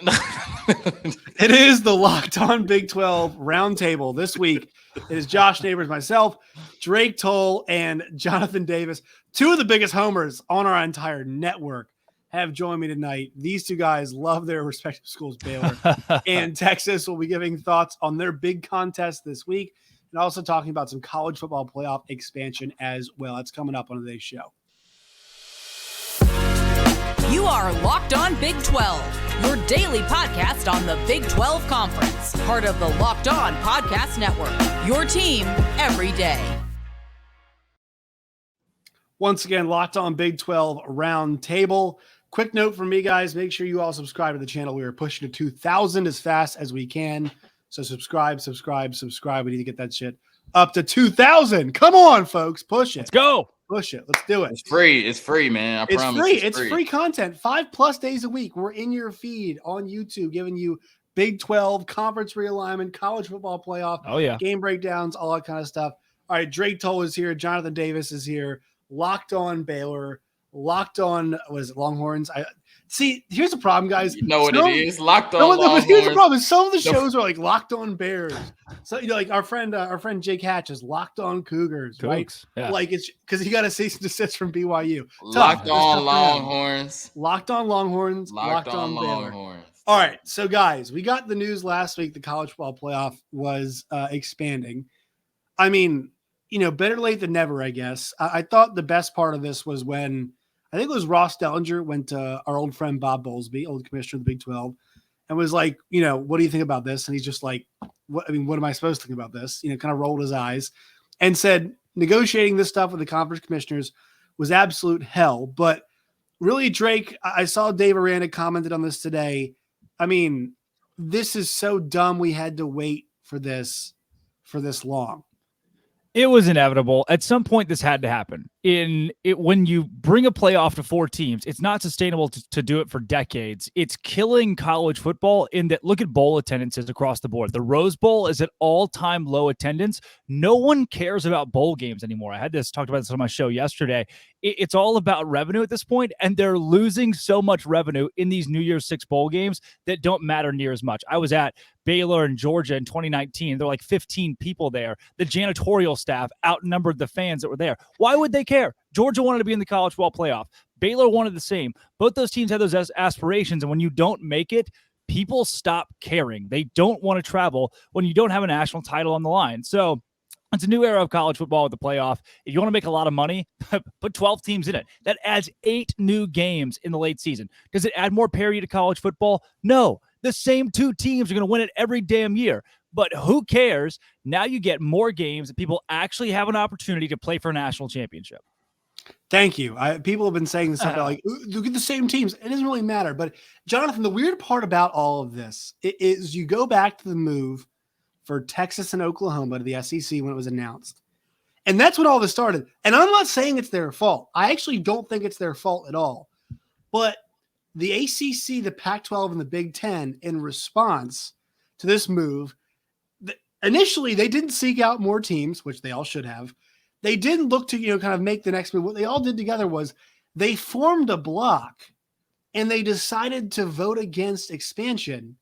It is the Locked On Big 12 Roundtable. This week it is Josh Neighbors, myself, Drake Toll, and Jonathan Davis. Two of the biggest homers on our entire network have joined me tonight. These two guys love their respective schools, Baylor and Texas. Will be giving thoughts on their big contest this week and also talking about some college football playoff expansion as well. That's coming up on today's show. You are Locked On Big 12, your daily podcast on the Big 12 Conference, part of the Locked On Podcast Network, your team every day. Once again, Locked On Big 12 Roundtable. Quick note from me, guys. Make sure you all subscribe to the channel. We are pushing to 2,000 as fast as we can. So subscribe. We need to get that shit up to 2,000. Come on, folks. Push it. Let's go. Push it. Let's do it. It's free, man. I promise. It's free content. 5+ days a week. We're in your feed on YouTube, giving you Big 12, conference realignment, college football playoff, game breakdowns, all that kind of stuff. All right, Drake Toll is here. Jonathan Davis is here. Locked On Baylor. Locked On, was it Longhorns? See, here's the problem, guys. You know what it is. Locked On Longhorns. Here's the problem. Some of the shows are like Locked On Bears. So, like our friend Jake Hatch is Locked On Cougars, right? Yeah. Like it's because he got a cease and desist from BYU. Locked On Longhorns. Locked On Longhorns. Locked On Longhorns. Baylor. All right, so guys, we got the news last week. The college football playoff was expanding. I mean, better late than never, I guess. I thought the best part of this was when I think it was Ross Dellinger went to our old friend Bob Bowlesby, old commissioner of the Big 12, and was like, what do you think about this? And he's just like, what am I supposed to think about this? Kind of rolled his eyes and said negotiating this stuff with the conference commissioners was absolute hell. But really, Drake, I saw Dave Aranda commented on this today. I mean, this is so dumb we had to wait for this long. It was inevitable. At some point, this had to happen. When you bring a playoff to 4 teams, it's not sustainable to do it for decades. It's killing college football in that, look at bowl attendances across the board. The Rose Bowl is at all-time low attendance. No one cares about bowl games anymore. I had talked about this on my show yesterday. It's all about revenue at this point, and they're losing so much revenue in these New Year's 6 bowl games that don't matter near as much. I was at Baylor and Georgia in 2019. There were like 15 people there. The janitorial staff outnumbered the fans that were there. Why would they care? Georgia wanted to be in the college football playoff. Baylor wanted the same. Both those teams had those aspirations, and when you don't make it, people stop caring. They don't want to travel when you don't have a national title on the line. So it's a new era of college football with the playoff. If you want to make a lot of money, put 12 teams in it. That adds 8 new games in the late season. Does it add more parity to college football? No. The same 2 teams are going to win it every damn year. But who cares? Now you get more games that people actually have an opportunity to play for a national championship. Thank you. People have been saying this stuff about like, look at the same teams. It doesn't really matter. But Jonathan, the weird part about all of this is you go back to the move for Texas and Oklahoma to the SEC when it was announced. And that's when all this started. And I'm not saying it's their fault. I actually don't think it's their fault at all. But the ACC, the Pac-12, and the Big Ten, in response to this move, initially they didn't seek out more teams, which they all should have. They didn't look to, kind of make the next move. What they all did together was they formed a block and they decided to vote against expansion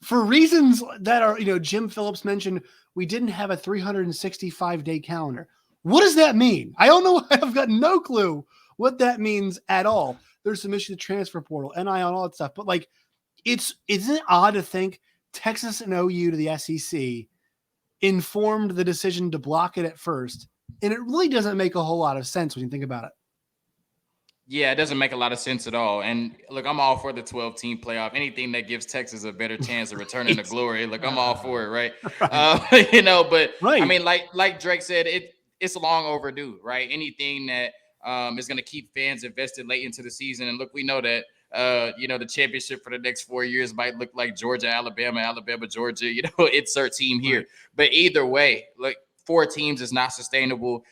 for reasons that are, Jim Phillips mentioned we didn't have a 365-day calendar. What does that mean? I don't know. I've got no clue what that means at all. There's some issue with the transfer portal, NIL, and all that stuff. But isn't it odd to think Texas and OU to the SEC informed the decision to block it at first? And it really doesn't make a whole lot of sense when you think about it. Yeah, it doesn't make a lot of sense at all. And look, I'm all for the 12-team playoff. Anything that gives Texas a better chance of returning to glory. Look, I'm all for it, right? But right. I mean, like Drake said, it's long overdue, right? Anything that is going to keep fans invested late into the season. And look, we know that the championship for the next 4 years might look like Georgia, Alabama, Georgia, insert team here. Right. But either way, look, 4 teams is not sustainable.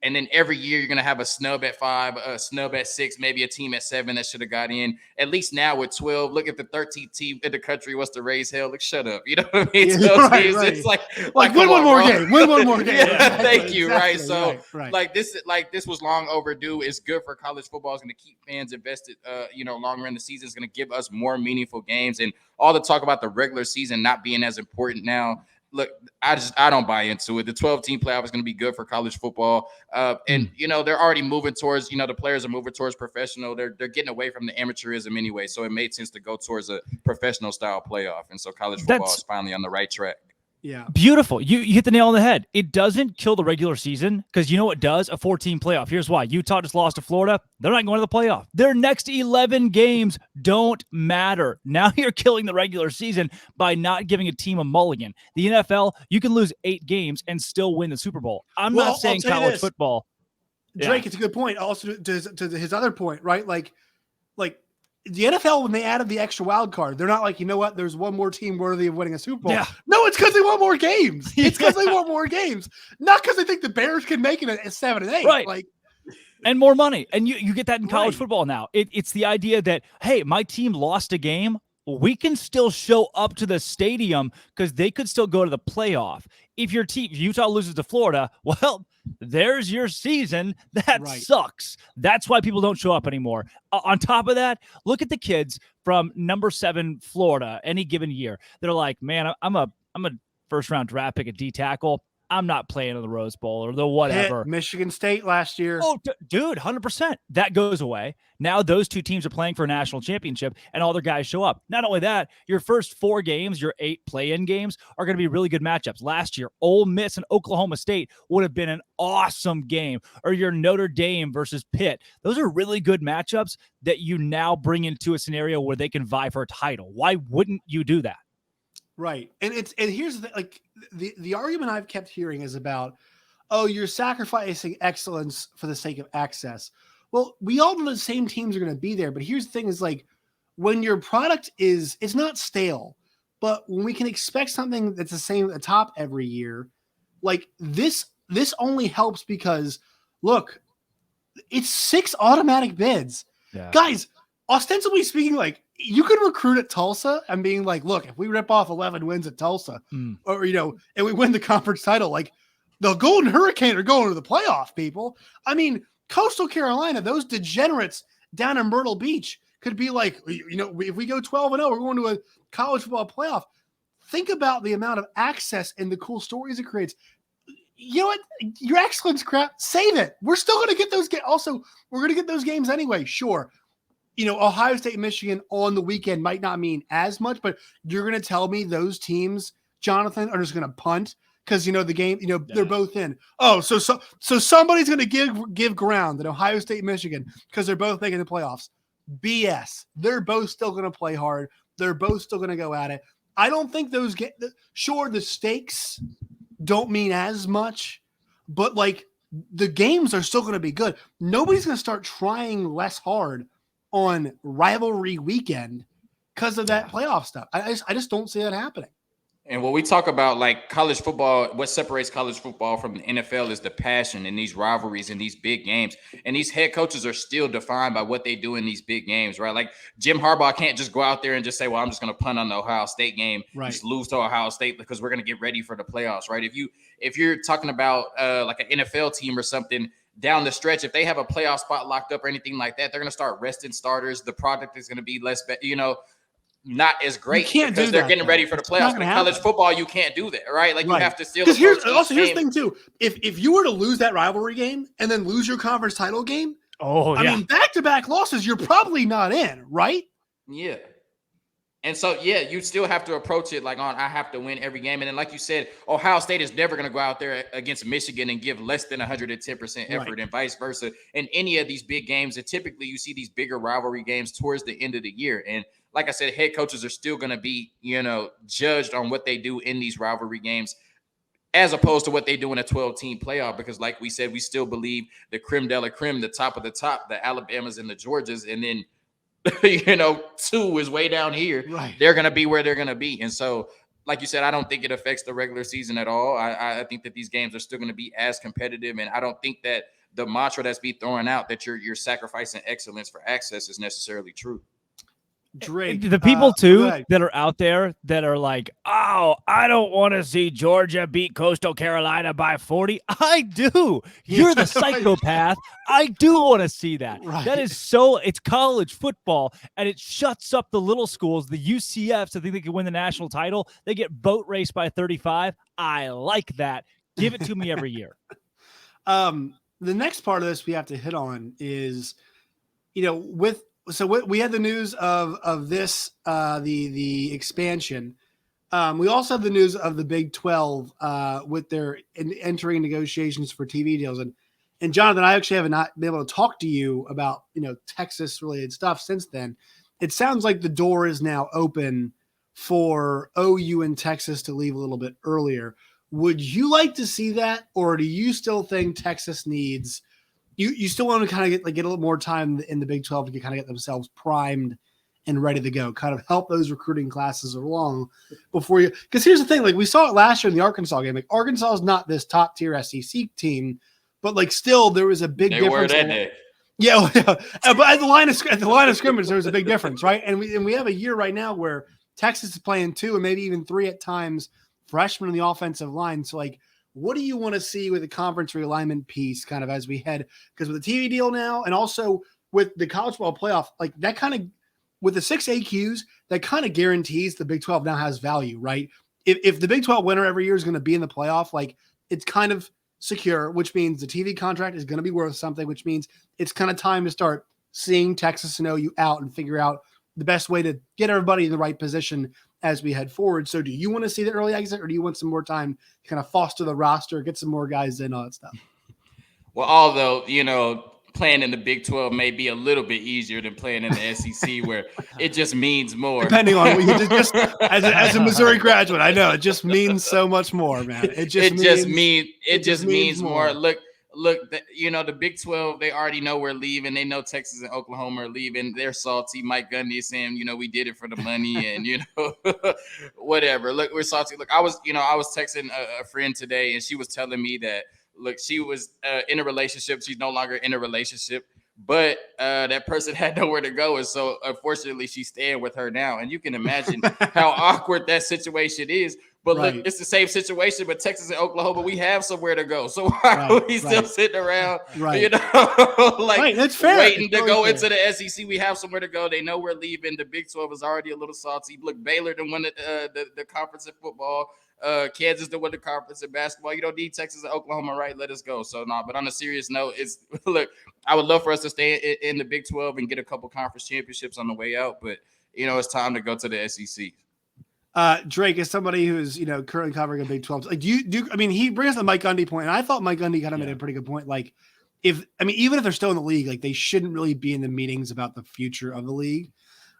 And then every year you're going to have a snub at 5, a snub at 6, maybe a team at 7 that should have got in. At least now with 12, look at the 13th team in the country wants to raise hell. Like, shut up. You know what I mean? Yeah, 12 right, teams, right. it's like win one more game. Win one more game. Yeah, thank you. Exactly, Right. So right. this was long overdue. It's good for college football. It's going to keep fans invested, longer in the season. It's going to give us more meaningful games. And all the talk about the regular season not being as important now. Look, I don't buy into it. The 12-team playoff is going to be good for college football. And they're already moving towards, the players are moving towards professional. They're getting away from the amateurism anyway. So it made sense to go towards a professional style playoff. And so college football is finally on the right track. Yeah. Beautiful. You hit the nail on the head. It doesn't kill the regular season because you know what does? A 14 playoff. Here's why. Utah just lost to Florida. They're not going to the playoff. Their next 11 games don't matter. Now you're killing the regular season by not giving a team a mulligan. The NFL, you can lose 8 games and still win the Super Bowl. I'm not saying college football. Drake, it's a good point. Also to his other point, right? Like the NFL, when they added the extra wild card, they're not like, you know what, there's one more team worthy of winning a Super Bowl. Yeah. No, it's because they want more games. It's because they want more games, not because they think the Bears can make it at 7 and 8. Right. And more money. And you get that in college football now. It's the idea that, hey, my team lost a game. We can still show up to the stadium because they could still go to the playoff. If your team, Utah loses to Florida, well, there's your season. That sucks. That's why people don't show up anymore. On top of that, look at the kids from number 7 Florida any given year. They're like, man, I'm a first round draft pick at D tackle. I'm not playing in the Rose Bowl or the whatever. Michigan State last year. Oh, dude, 100%. That goes away. Now those 2 teams are playing for a national championship and all their guys show up. Not only that, your first 4 games, your 8 play-in games are going to be really good matchups. Last year, Ole Miss and Oklahoma State would have been an awesome game. Or your Notre Dame versus Pitt. Those are really good matchups that you now bring into a scenario where they can vie for a title. Why wouldn't you do that? Right. And here's the argument I've kept hearing is about, oh, you're sacrificing excellence for the sake of access. Well, we all know the same teams are going to be there, but here's the thing is when your product it's not stale, but when we can expect something that's the same at the top every year, this only helps because look, it's 6 automatic bids. Yeah. Guys, ostensibly speaking, you could recruit at Tulsa and being like, look, if we rip off 11 wins at Tulsa or, and we win the conference title, the Golden Hurricane are going to the playoff, people. I mean, Coastal Carolina, those degenerates down in Myrtle Beach could be like, if we go 12-0, we're going to a college football playoff. Think about the amount of access and the cool stories it creates. You know what? Your excellence crap, save it. We're still going to get those games. Also, we're going to get those games anyway. Sure. Ohio State and Michigan on the weekend might not mean as much, but you're going to tell me those teams, Jonathan, are just going to punt because, the game, they're both in. Oh, so somebody's going to give ground at Ohio State and Michigan because they're both making the playoffs. BS. They're both still going to play hard. They're both still going to go at it. I don't think those sure, the stakes don't mean as much, but the games are still going to be good. Nobody's going to start trying less hard on rivalry weekend because of that playoff stuff. I just don't see that happening. And when we talk about college football, what separates college football from the NFL is the passion in these rivalries and these big games. And these head coaches are still defined by what they do in these big games, right? Jim Harbaugh can't just go out there and just say, well, I'm just going to punt on the Ohio State game, just lose to Ohio State because we're going to get ready for the playoffs, right? If you're talking about an NFL team or something, down the stretch, if they have a playoff spot locked up or anything like that, they're going to start resting starters. The product is going to be less, not as great because they're getting ready for the playoffs. In college football, you can't do that, right? You have to still. Because here's the thing too: if you were to lose that rivalry game and then lose your conference title game, I mean, back-to-back losses, you're probably not in, right? Yeah. And so, you still have to approach it I have to win every game. And then, like you said, Ohio State is never going to go out there against Michigan and give less than 110% effort and vice versa. In any of these big games, and typically you see these bigger rivalry games towards the end of the year. And like I said, head coaches are still going to be, judged on what they do in these rivalry games as opposed to what they do in a 12-team playoff. Because like we said, we still believe the creme de la creme, the top of the top, the Alabamas and the Georgias, and then 2 is way down here. Right. They're going to be where they're going to be. And so like you said, I don't think it affects the regular season at all. I think that these games are still going to be as competitive, and I don't think that the mantra that's being thrown out that you're sacrificing excellence for access is necessarily true. Drake, the people too that are out there that are like, oh, I don't want to see Georgia beat Coastal Carolina by 40. I do. You're the psychopath. I do want to see that. Right. That is so. It's college football, and it shuts up the little schools. The UCFs, I think they can win the national title. They get boat raced by 35. I like that. Give it to me every year. The next part of this we have to hit on is, So we had the news of this, the expansion. We also have the news of the Big 12 with their entering negotiations for TV deals. And Jonathan, I actually have not been able to talk to you about Texas related stuff since then. It sounds like the door is now open for OU and Texas to leave a little bit earlier. Would you like to see that, or do you still think Texas needs? You still want to kind of get a little more time in the Big 12 to kind of get themselves primed and ready to go, kind of help those recruiting classes along before you. Because here's the thing, like we saw it last year in the Arkansas game. Like Arkansas is not this top tier SEC team, but like still there was a big difference. They were that day. Yeah, but at the line of scrimmage, there was a big difference, right? And we have a year right now where Texas is playing 2 and maybe even 3 at times freshmen on the offensive line. So like, what do you want to see with the conference realignment piece kind of as we head? Because with the TV deal now and also with the college football playoff, like that kind of with the 6 AQs, that kind of guarantees the Big 12 now has value, right? If the Big 12 winner every year is going to be in the playoff, like it's kind of secure, which means the TV contract is going to be worth something, which means it's kind of time to start seeing Texas and OU out and figure out the best way to get everybody in the right position as we head forward. So do you want to see the early exit, or do you want some more time to kind of foster the roster, get some more guys in, all that stuff? Well, although, playing in the Big 12 may be a little bit easier than playing in the SEC where it just means more. Depending on what you just as a Missouri graduate, I know it just means so much more, man. It just means more. Look, the Big 12, they already know we're leaving. They know Texas and Oklahoma are leaving. They're salty. Mike Gundy is saying, we did it for the money and, whatever. Look, we're salty. Look, I was texting a friend today and she was telling me that, look, she was in a relationship. She's no longer in a relationship, but that person had nowhere to go. And so unfortunately she's staying with her now. And you can imagine how awkward that situation is. But look, it's the same situation, but Texas and Oklahoma, we have somewhere to go. So why are we still sitting around, that's fair. waiting to go into the SEC? We have somewhere to go. They know we're leaving. The Big 12 is already a little salty. Look, Baylor done won the conference in football. Kansas done won the conference in basketball. You don't need Texas and Oklahoma, right? Let us go. So, but on a serious note, look, I would love for us to stay in the Big 12 and get a couple conference championships on the way out. But, it's time to go to the SEC. Drake, as somebody who's currently covering a Big 12, like he brings up the Mike Gundy point, and I thought Mike Gundy kind of made a pretty good point. Like, even if they're still in the league, like they shouldn't really be in the meetings about the future of the league.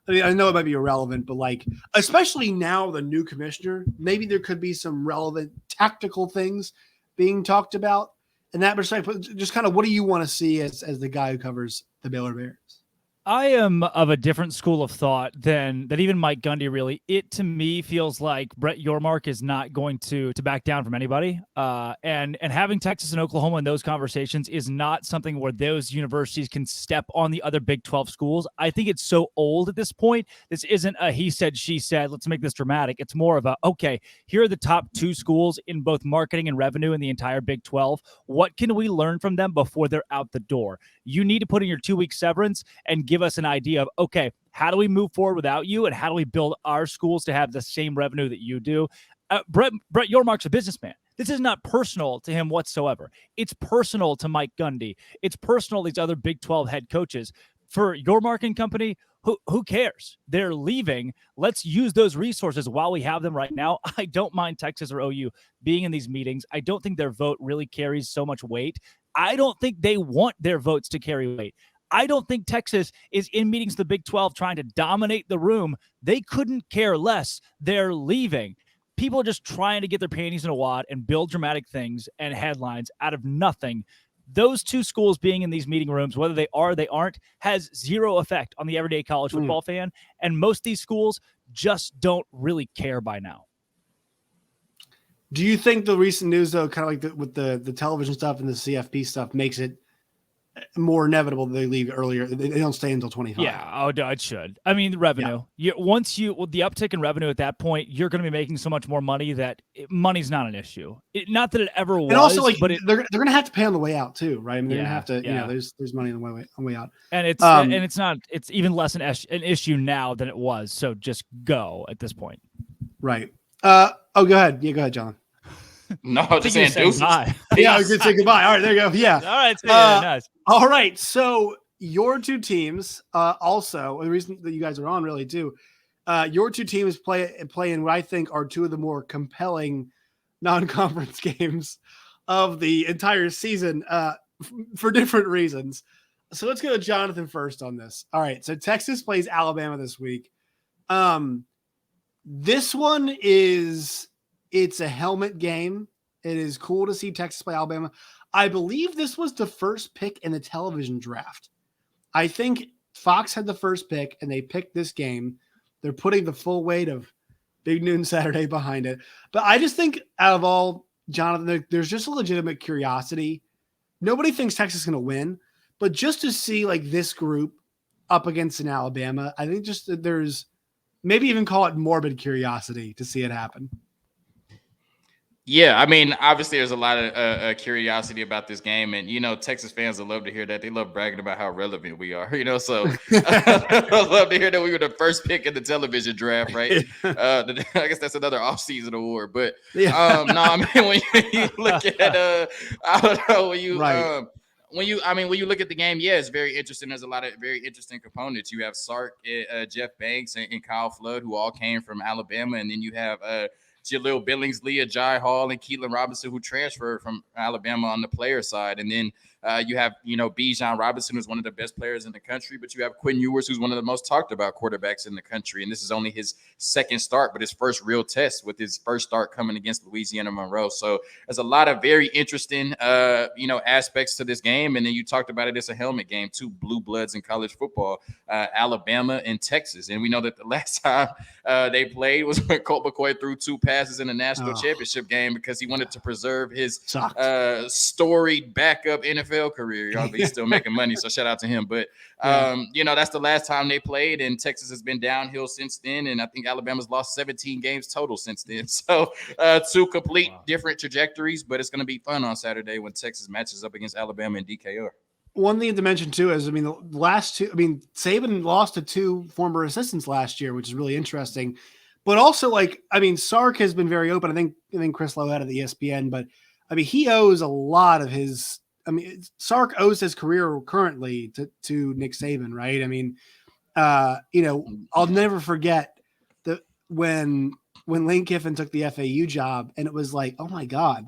I mean, I know it might be irrelevant, but like, especially now the new commissioner, maybe there could be some relevant tactical things being talked about in that perspective. Just kind of, what do you want to see as the guy who covers the Baylor Bears? I am of a different school of thought than even Mike Gundy. Really, it to me feels like Brett Yormark is not going to back down from anybody. And having Texas and Oklahoma in those conversations is not something where those universities can step on the other Big 12 schools. I think it's so old at this point. This isn't a he said, she said, let's make this dramatic. It's more of a, okay, here are the top 2 schools in both marketing and revenue in the entire Big 12. What can we learn from them before they're out the door? You need to put in your 2-week severance and give us an idea of, okay, how do we move forward without you, and how do we build our schools to have the same revenue that you do? Brett Yormark's a businessman. This is not personal to him whatsoever. It's personal to Mike Gundy. It's personal to these other Big 12 head coaches. For Yormark and company, who cares? They're leaving. Let's use those resources while we have them right now. I don't mind Texas or OU being in these meetings. I don't think their vote really carries so much weight. I don't think they want their votes to carry weight. I don't think Texas is in meetings of the Big 12 trying to dominate the room. They couldn't care less. They're leaving. People are just trying to get their panties in a wad and build dramatic things and headlines out of nothing. Those 2 schools being in these meeting rooms, whether they are or they aren't, has zero effect on the everyday college football fan. And most of these schools just don't really care by now. Do you think the recent news, though, kind of like with the television stuff and the CFP stuff, makes it more inevitable that they leave earlier? They don't stay until 25. Yeah, it should. I mean, the revenue. Yeah. The uptick in revenue at that point, you're going to be making so much more money that money's not an issue. Not that it ever was. And also, like, but they're going to have to pay on the way out too, right? I mean, they're going to have to. Yeah. There's money on the way out. And it's not. It's even less an issue now than it was. So just go at this point. Right. Go ahead. Yeah, go ahead, John. No, I'm just saying deuces. Yeah, I was going to say goodbye. All right, there you go. Yeah. All right. Nice. All right. So your two teams, also the reason that you guys are on really too, your two teams play in what I think are two of the more compelling non-conference games of the entire season, for different reasons. So let's go to Jonathan first on this. All right. So Texas plays Alabama this week. This one it's a helmet game. It is cool to see Texas play Alabama. I believe this was the first pick in the television draft. I think Fox had the first pick and they picked this game. They're putting the full weight of Big Noon Saturday behind it. But I just think out of all, Jonathan, there's just a legitimate curiosity. Nobody thinks Texas is going to win, but just to see like this group up against an Alabama, I think just that there's maybe even call it morbid curiosity to see it happen. Yeah, I mean, obviously there's a lot of curiosity about this game, and Texas fans will love to hear that. They love bragging about how relevant we are, so I love to hear that we were the first pick in the television draft, right? I guess that's another offseason award, but no, I mean when you look at I don't know when you when you look at the game, yeah, it's very interesting. There's a lot of very interesting components. You have Sark, Jeff Banks, and Kyle Flood, who all came from Alabama, and then you have Jaleel Billingsley, Ajay Hall, and Keelan Robinson, who transferred from Alabama on the player side. And then you have, Bijan Robinson, who's one of the best players in the country, but you have Quinn Ewers, who's one of the most talked about quarterbacks in the country. And this is only his second start, but his first real test with his first start coming against Louisiana Monroe. So there's a lot of very interesting, aspects to this game. And then you talked about it. It's a helmet game, two blue bloods in college football, Alabama and Texas. And we know that the last time they played was when Colt McCoy threw two passes in the national championship game because he wanted to preserve his storied backup NFL career. But he's still making money, so shout out to him. But that's the last time they played, and Texas has been downhill since then. And I think Alabama's lost 17 games total since then. So two complete different trajectories, but it's going to be fun on Saturday when Texas matches up against Alabama and DKR. One thing to mention too is, the last two. Saban lost to two former assistants last year, which is really interesting. But also, Sark has been very open. I think Chris Lowe out of the ESPN, but he owes a lot of his. Sark owes his career currently to Nick Saban, right? I'll never forget that when Lane Kiffin took the FAU job, and it was like, oh my God,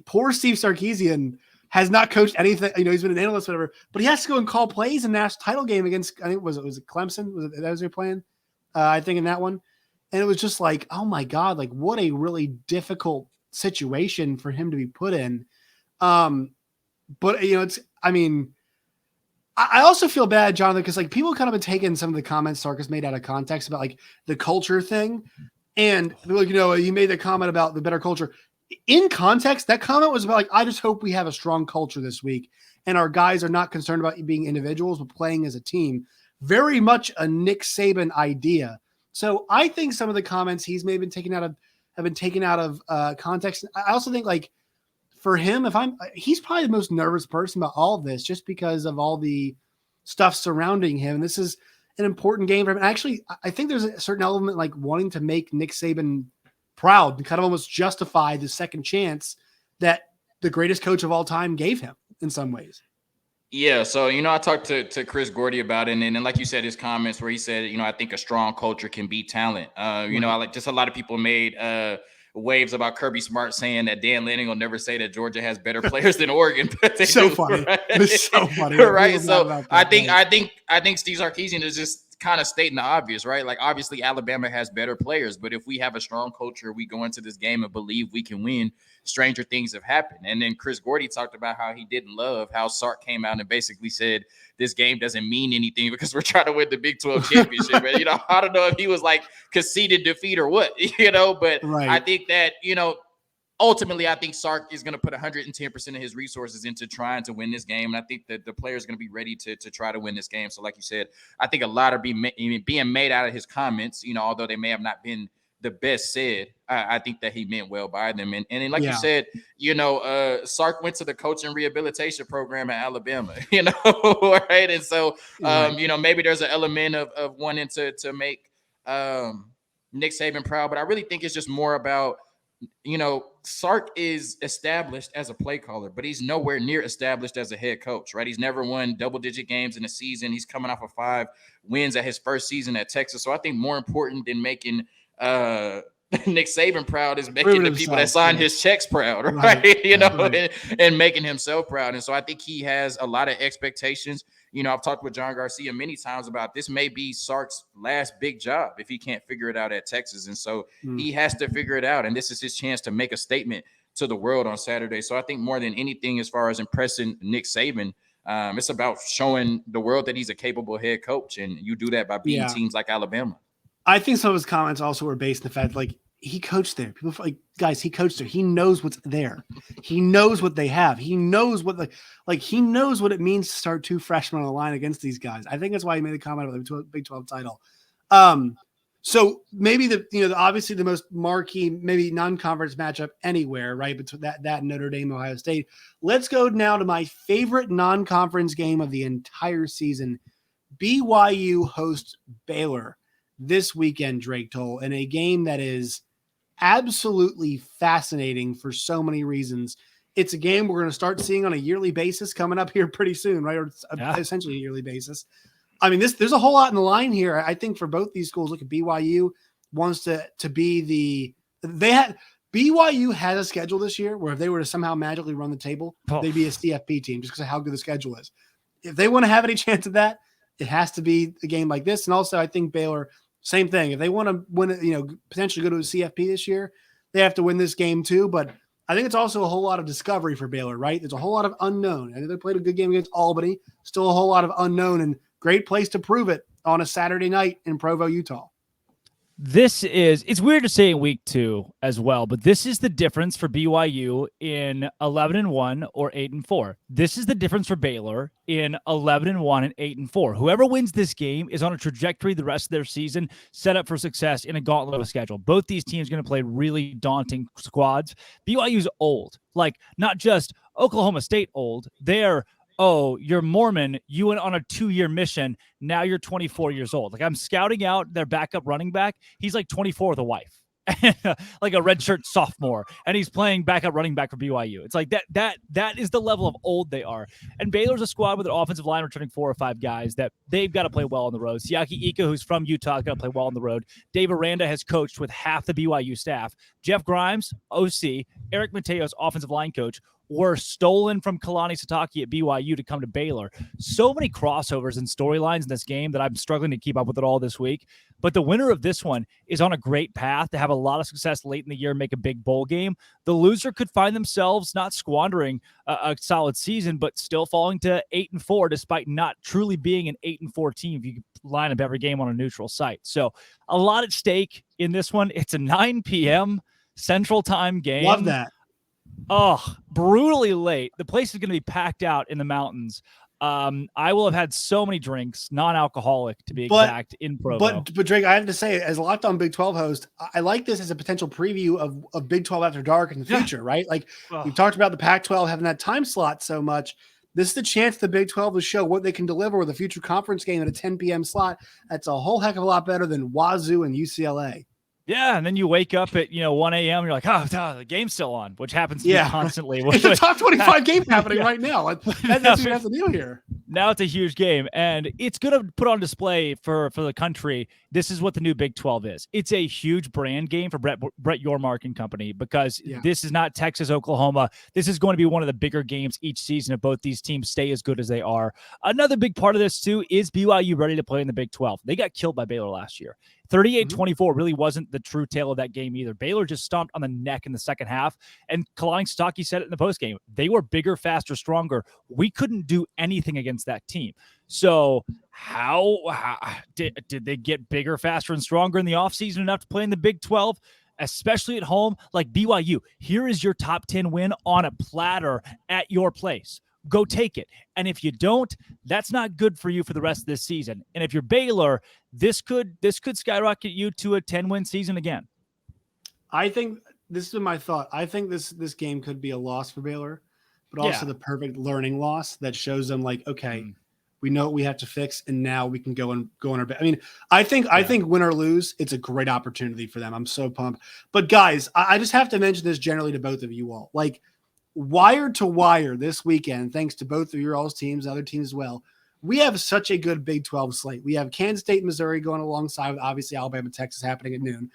poor Steve Sarkisian has not coached anything. He's been an analyst, whatever, but he has to go and call plays in national title game against, I think was it Clemson? Was it that was they playing? I think in that one. And it was just like, oh my God, what a really difficult situation for him to be put in. But I also feel bad, Jonathan, because people kind of been taking some of the comments Sark has made out of context about the culture thing. And he made the comment about the better culture. In context, that comment was about I just hope we have a strong culture this week. And our guys are not concerned about being individuals, but playing as a team. Very much a Nick Saban idea. So I think some of the comments he's maybe have been taken out of context. I also think for him, he's probably the most nervous person about all of this, just because of all the stuff surrounding him. And this is an important game for him. Actually, I think there's a certain element wanting to make Nick Saban proud and kind of almost justify the second chance that the greatest coach of all time gave him in some ways. Yeah, so I talked to Chris Gordy about it, and like you said, his comments where he said, I think a strong culture can beat talent. Just a lot of people made waves about Kirby Smart saying that Dan Lanning will never say that Georgia has better players than Oregon, but they do, funny. Right? It's so funny, right? So I think Steve Sarkisian is just kind of stating the obvious, right? Obviously Alabama has better players, but if we have a strong culture, we go into this game and believe we can win, stranger things have happened. And then Chris Gordy talked about how he didn't love how Sark came out and basically said this game doesn't mean anything because we're trying to win the Big 12 championship. And, I don't know if he was conceded defeat or what, but right. I think that, ultimately, I think Sark is going to put 110% of his resources into trying to win this game. And I think that the players are going to be ready to try to win this game. So like you said, I think a lot are being made out of his comments, although they may have not been the best said. I think that he meant well by them. And then, like you said, Sark went to the coaching rehabilitation program at Alabama, right? And so, maybe there's an element of wanting to make Nick Saban proud. But I really think it's just more about, Sark is established as a play caller, but he's nowhere near established as a head coach, right? He's never won double-digit games in a season. He's coming off of 5 wins at his first season at Texas. So I think more important than making Nick Saban proud is making the people that signed his checks proud, right? And making himself proud. And so I think he has a lot of expectations. I've talked with John Garcia many times about this may be Sark's last big job if he can't figure it out at Texas. And so he has to figure it out. And this is his chance to make a statement to the world on Saturday. So I think more than anything, as far as impressing Nick Saban, it's about showing the world that he's a capable head coach. And you do that by beating teams like Alabama. I think some of his comments also were based in the fact, like, he coached there. People like, guys, he coached there. He knows what's there. He knows what they have. He knows what he knows what it means to start 2 freshmen on the line against these guys. I think that's why he made a comment about the Big 12 title. So maybe obviously the most marquee, maybe non-conference matchup anywhere, right? Between that and Notre Dame, Ohio State. Let's go now to my favorite non-conference game of the entire season. BYU hosts Baylor this weekend, Drake Toll, in a game that is absolutely fascinating for so many reasons. It's a game we're going to start seeing on a yearly basis coming up here pretty soon, right? Or essentially a yearly basis. I mean, there's a whole lot in the line here. I think for both these schools, look at BYU wants to be BYU has a schedule this year where if they were to somehow magically run the table, they'd be a CFP team just because of how good the schedule is. If they want to have any chance of that, it has to be a game like this. And also, I think Baylor, same thing. If they want to win, potentially go to a CFP this year, they have to win this game too. But I think it's also a whole lot of discovery for Baylor, right? There's a whole lot of unknown. I know they played a good game against Albany, still a whole lot of unknown, and great place to prove it on a Saturday night in Provo, Utah. It's weird to say in week 2 as well, but this is the difference for BYU in 11-1 or 8-4. This is the difference for Baylor in 11-1 and 8-4. Whoever wins this game is on a trajectory the rest of their season set up for success in a gauntlet of a schedule. Both these teams are going to play really daunting squads. BYU's old, like not just Oklahoma State old. They're you're Mormon, you went on a 2-year mission, now you're 24 years old. Like, I'm scouting out their backup running back. He's like 24 with a wife, like a redshirt sophomore, and he's playing backup running back for BYU. It's like that is the level of old they are. And Baylor's a squad with an offensive line returning 4 or 5 guys that they've got to play well on the road. Siaki Ika, who's from Utah, has got to play well on the road. Dave Aranda has coached with half the BYU staff. Jeff Grimes, OC, Eric Mateos, offensive line coach, were stolen from Kalani Sitake at BYU to come to Baylor. So many crossovers and storylines in this game that I'm struggling to keep up with it all this week. But the winner of this one is on a great path to have a lot of success late in the year, make a big bowl game. The loser could find themselves not squandering a solid season, but still falling to 8-4, despite not truly being an 8-4 team if you line up every game on a neutral site. So a lot at stake in this one. It's a 9 p.m. Central Time game. Love that. Oh, brutally late. The place is going to be packed out in the mountains. I will have had so many drinks, non-alcoholic to be exact, in Provo. But Drake, I have to say, as a Locked On Big 12 host, I like this as a potential preview of Big 12 After Dark in the future, right? Like we've talked about the Pac-12 having that time slot so much. This is the chance the Big 12 to show what they can deliver with a future conference game at a 10 p.m. slot. That's a whole heck of a lot better than Wazoo and UCLA. Yeah, and then you wake up at 1 a.m. You're like, the game's still on, which happens to me constantly. It's a top 25 game happening right now. That's what you have to do here. Now it's a huge game, and it's going to put on display for the country. This is what the new Big 12 is. It's a huge brand game for Brett Yormark and company because this is not Texas, Oklahoma. This is going to be one of the bigger games each season if both these teams stay as good as they are. Another big part of this, too, is BYU ready to play in the Big 12. They got killed by Baylor last year. 38-24 really wasn't the true tale of that game either. Baylor just stomped on the neck in the second half, and Kalani Sitake said it in the postgame. They were bigger, faster, stronger. We couldn't do anything against that team. So how did they get bigger, faster, and stronger in the offseason enough to play in the Big 12? especially at home, like BYU. Here is your top 10 win on a platter at your place. Go take it. And if you don't, that's not good for you for the rest of this season. And if you're Baylor, this could skyrocket you to a 10-win season again. I think this is my thought. I think this game could be a loss for Baylor, but also the perfect learning loss that shows them like, okay, we know what we have to fix, and now we can go on our best. I mean, I think win or lose, it's a great opportunity for them. I'm so pumped. But guys, I just have to mention this generally to both of you all. Like, wire to wire this weekend, thanks to both of your all's teams, other teams as well. We have such a good Big 12 slate. We have Kansas State, Missouri going alongside with obviously Alabama, Texas happening at noon.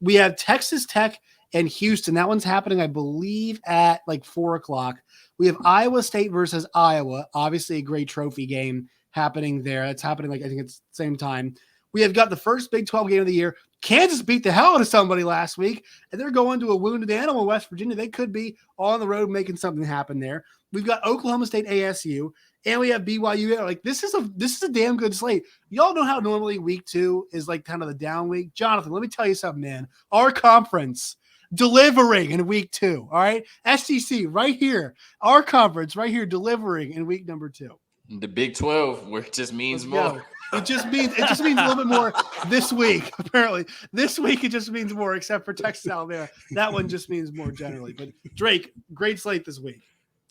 We have Texas Tech and Houston. That one's happening, I believe, at like 4:00. We have Iowa State versus Iowa. Obviously a great trophy game happening there. That's happening like I think it's the same time. We have got the first Big 12 game of the year. Kansas beat the hell out of somebody last week, and they're going to a wounded animal in West Virginia. They could be on the road making something happen there. We've got Oklahoma State, ASU, and we have BYU. Like this is a damn good slate. Y'all know how normally week 2 is like kind of the down week. Jonathan, let me tell you something, man. Our conference delivering in week 2. All right, SEC right here. Our conference right here delivering in week number 2. The Big 12, where it just means more. It just means a little bit more this week. Apparently, this week it just means more, except for Texas, Alabama. That one just means more generally. But Drake, great slate this week.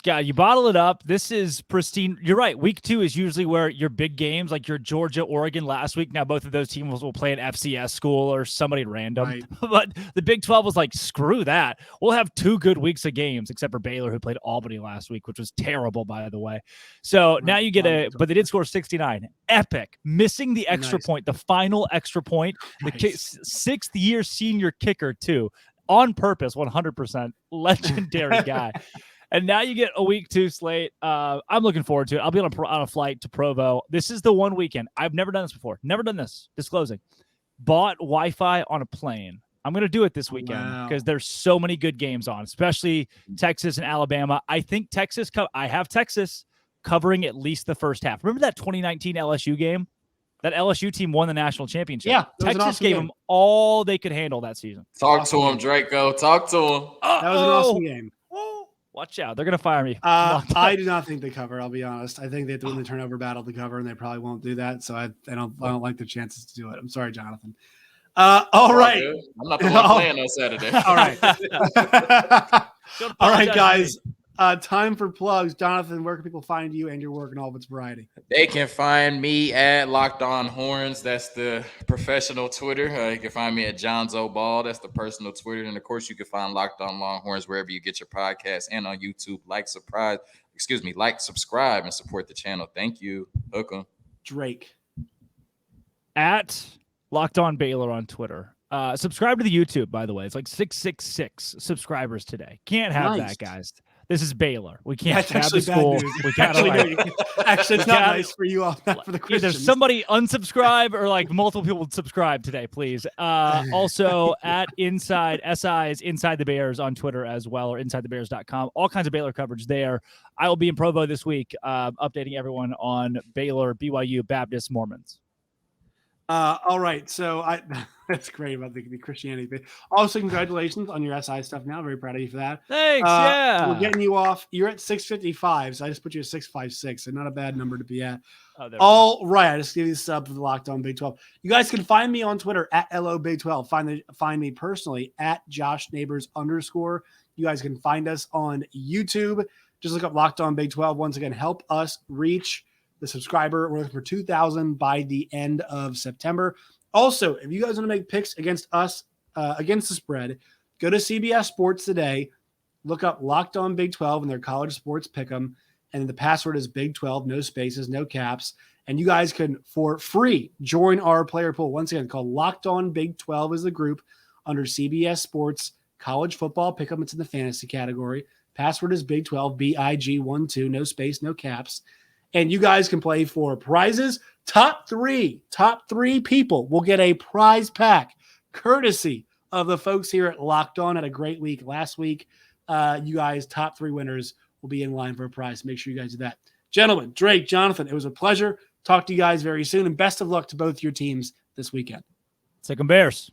Yeah, you bottle it up. This is pristine. You're right. Week 2 is usually where your big games, like your Georgia, Oregon last week. Now both of those teams will play an FCS school or somebody random. Right. But the Big 12 was like, screw that. We'll have 2 good weeks of games, except for Baylor, who played Albany last week, which was terrible, by the way. So now you get but they did score 69. Epic. Missing the extra point, the final extra point. The 6th-year senior kicker, too. On purpose, 100%. Legendary guy. And now you get a week 2 slate. I'm looking forward to it. I'll be on a flight to Provo. This is the one weekend. I've never done this before. Never done this. Disclosing. Bought Wi-Fi on a plane. I'm going to do it this weekend because there's so many good games on, especially Texas and Alabama. I think I have Texas covering at least the first half. Remember that 2019 LSU game? That LSU team won the national championship. Yeah, Texas gave them all they could handle that season. Talk to him, Draco. Talk to him. That was an awesome game. Watch out. They're going to fire me. I do not think they cover, I'll be honest. I think they have to win the turnover battle to cover, and they probably won't do that. So I don't like their chances to do it. I'm sorry, Jonathan. All right. I'm not the one playing on Saturday. All right. All right, guys. Time for plugs. Jonathan, where can people find you and your work and all of its variety? They can find me at Locked On Horns. That's the professional Twitter. You can find me at Johnzo Ball. That's the personal Twitter. And, of course, you can find Locked On Longhorns wherever you get your podcasts and on YouTube. Like, subscribe, and support the channel. Thank you. Hook 'em. Drake. At Locked On Baylor on Twitter. Subscribe to the YouTube, by the way. It's like 666 subscribers today. Can't have that, guys. This is Baylor. We can't have the school. We actually, it's not nice for you all, not for the Christians. Either somebody unsubscribe or like multiple people subscribe today, please. Also at Inside SI's Inside the Bears on Twitter as well, or InsideTheBears.com. All kinds of Baylor coverage there. I will be in Provo this week, updating everyone on Baylor, BYU, Baptist, Mormons. All right. So that's great about the Christianity bit. Also, congratulations on your SI stuff now. Very proud of you for that. Thanks. We're getting you off. You're at 655, so I just put you at 656. So not a bad number to be at. All right. I just gave you the sub for the Locked On Big 12. You guys can find me on Twitter at LO Big 12. Find me personally at Josh Neighbors _. You guys can find us on YouTube. Just look up Locked On Big 12. Once again, help us reach the subscriber. We're looking for 2,000 by the end of September. Also, if you guys want to make picks against us, against the spread, go to CBS Sports today, look up Locked On Big 12 and their college sports pick'em, and the password is Big 12, no spaces, no caps. And you guys can, for free, join our player pool. Once again, called Locked On Big 12 is the group under CBS Sports college football pick'em. It's in the fantasy category. Password is Big 12, BIG12, no space, no caps. And you guys can play for prizes. Top three people will get a prize pack courtesy of the folks here at Locked On. Had a great week last week. You guys, top 3 winners will be in line for a prize. Make sure you guys do that. Gentlemen, Drake, Jonathan, it was a pleasure. Talk to you guys very soon, and best of luck to both your teams this weekend. Sick 'em Bears.